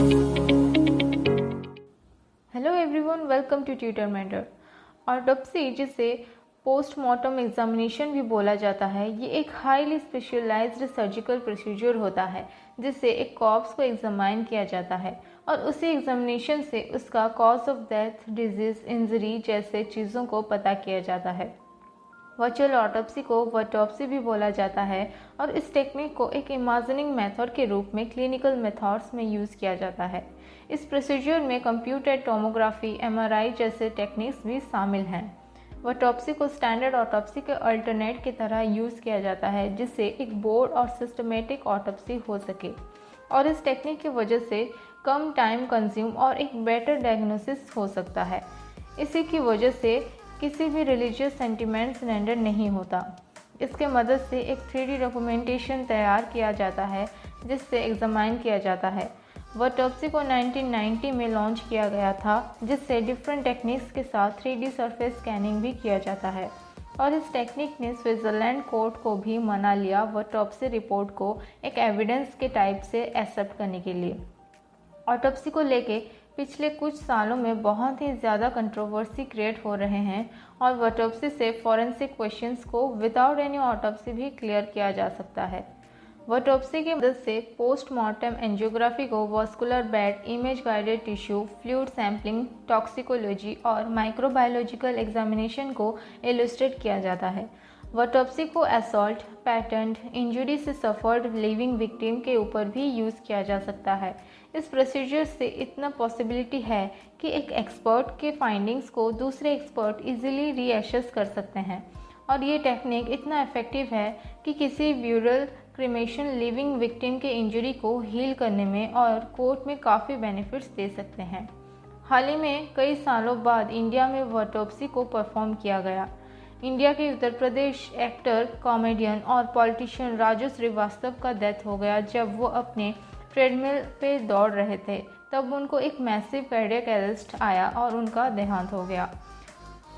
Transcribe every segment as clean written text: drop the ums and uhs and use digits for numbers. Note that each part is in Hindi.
Hello everyone, welcome to Tutor Mentor. Autopsy, जिसे पोस्टमार्टम एग्जामिनेशन भी बोला जाता है, ये एक हाईली स्पेशलाइज्ड सर्जिकल प्रोसीजर होता है जिससे एक कॉर्प्स को एग्जामाइन किया जाता है और उसी एग्जामिनेशन से उसका cause of death, disease, injury जैसे चीज़ों को पता किया जाता है। वर्चुअल ऑटोप्सी को वर्टॉप्सी भी बोला जाता है और इस टेक्निक को एक इमेजिनिंग मेथड के रूप में क्लिनिकल मेथड्स में यूज़ किया जाता है। इस प्रोसीजर में कंप्यूटर टोमोग्राफी, एमआरआई जैसे टेक्निक्स भी शामिल हैं। वर्टॉप्सी को स्टैंडर्ड ऑटोप्सी के अल्टरनेट की तरह यूज़ किया जाता है जिससे एक बोर्ड और सिस्टमेटिक ऑटोप्सी हो सके और इस टेक्निक की वजह से कम टाइम कंज्यूम और एक बेटर डायग्नोसिस हो सकता है। इसी की वजह से किसी भी रिलीजियस सेंटिमेंट्स रेंडर नहीं होता। इसके मदद से एक 3D डॉक्यूमेंटेशन तैयार किया जाता है जिससे एग्जामाइन किया जाता है। वर्टॉप्सी को 1990 में लॉन्च किया गया था जिससे डिफरेंट टेक्निक्स के साथ 3D सरफेस स्कैनिंग भी किया जाता है और इस टेक्निक ने स्विट्ज़रलैंड कोर्ट को भी मना लिया वर्टॉप्सी रिपोर्ट को एक एविडेंस के टाइप से एक्सेप्ट करने के लिए। ऑटोप्सी को लेके पिछले कुछ सालों में बहुत ही ज़्यादा कंट्रोवर्सी क्रिएट हो रहे हैं और वर्टॉप्सी से फॉरेंसिक क्वेश्चंस को विदाउट एनी ऑटोप्सी भी क्लियर किया जा सकता है। वर्टॉप्सी की मदद से पोस्टमार्टम एंजियोग्राफी को vascular bed, image guided tissue, fluid sampling, toxicology और माइक्रोबायोलॉजिकल एग्जामिनेशन को इलस्ट्रेट किया जाता है। वर्टॉप्सी को असॉल्ट, पैटेंट, इंजरी से सफर्ड लिविंग विक्टिम के ऊपर भी यूज़ किया जा सकता है। इस प्रोसीजर से इतना पॉसिबिलिटी है कि एक एक्सपर्ट के फाइंडिंग्स को दूसरे एक्सपर्ट इजीली रीएसेस कर सकते हैं और ये टेक्निक इतना इफेक्टिव है कि किसी ब्यूरल क्रिमेशन लिविंग विक्टिम के इंजरी को हील करने में और कोर्ट में काफ़ी बेनिफिट्स दे सकते हैं। हाल ही में कई सालों बाद इंडिया में वर्टॉप्सी को परफॉर्म किया गया। इंडिया के उत्तर प्रदेश एक्टर, कॉमेडियन और पॉलिटिशियन राजू श्रीवास्तव का डेथ हो गया जब वो अपने ट्रेडमिल पे दौड़ रहे थे। तब उनको एक मैसिव कार्डियक अरेस्ट आया और उनका देहांत हो गया।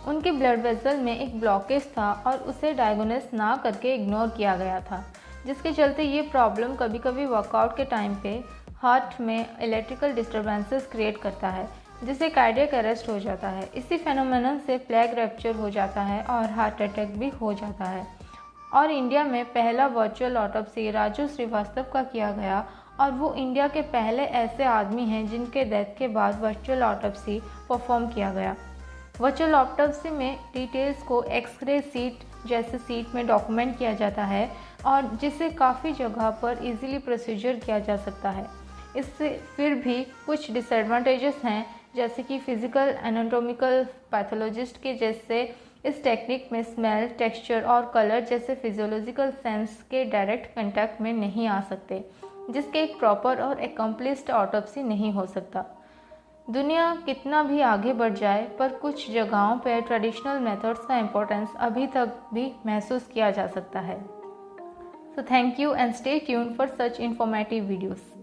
उनके ब्लड वेसल में एक ब्लॉकेज था और उसे डायग्नोस ना करके इग्नोर किया गया था, जिसके चलते ये प्रॉब्लम कभी कभी वर्कआउट के टाइम पे हार्ट में इलेक्ट्रिकल डिस्टर्बेंसेस क्रिएट करता है जिससे कार्डियक अरेस्ट हो जाता है। इसी फेनोमेनन से प्लेग रैप्चर हो जाता है और हार्ट अटैक भी हो जाता है। और इंडिया में पहला वर्चुअल ऑटोप्सी राजू श्रीवास्तव का किया गया और वो इंडिया के पहले ऐसे आदमी हैं जिनके डेथ के बाद वर्चुअल ऑटोप्सी परफॉर्म किया गया। वर्चुअल ऑटोप्सी में डिटेल्स को एक्सरे सीट जैसे सीट में डॉक्यूमेंट किया जाता है और जिसे काफ़ी जगह पर इजीली प्रोसीजर किया जा सकता है। इससे फिर भी कुछ डिसएडवांटेजेस हैं, जैसे कि फिजिकल एनाटॉमिकल पैथोलॉजिस्ट के जैसे इस टेक्निक में स्मेल, टेक्सचर और कलर जैसे फिजियोलॉजिकल सेंस के डायरेक्ट कांटेक्ट में नहीं आ सकते, जिसके एक प्रॉपर और एकम्प्लिस्ड ऑटोप्सी नहीं हो सकता। दुनिया कितना भी आगे बढ़ जाए पर कुछ जगहों पर ट्रेडिशनल मेथड्स का इम्पोर्टेंस अभी तक भी महसूस किया जा सकता है। So thank you and stay tuned for such informative videos.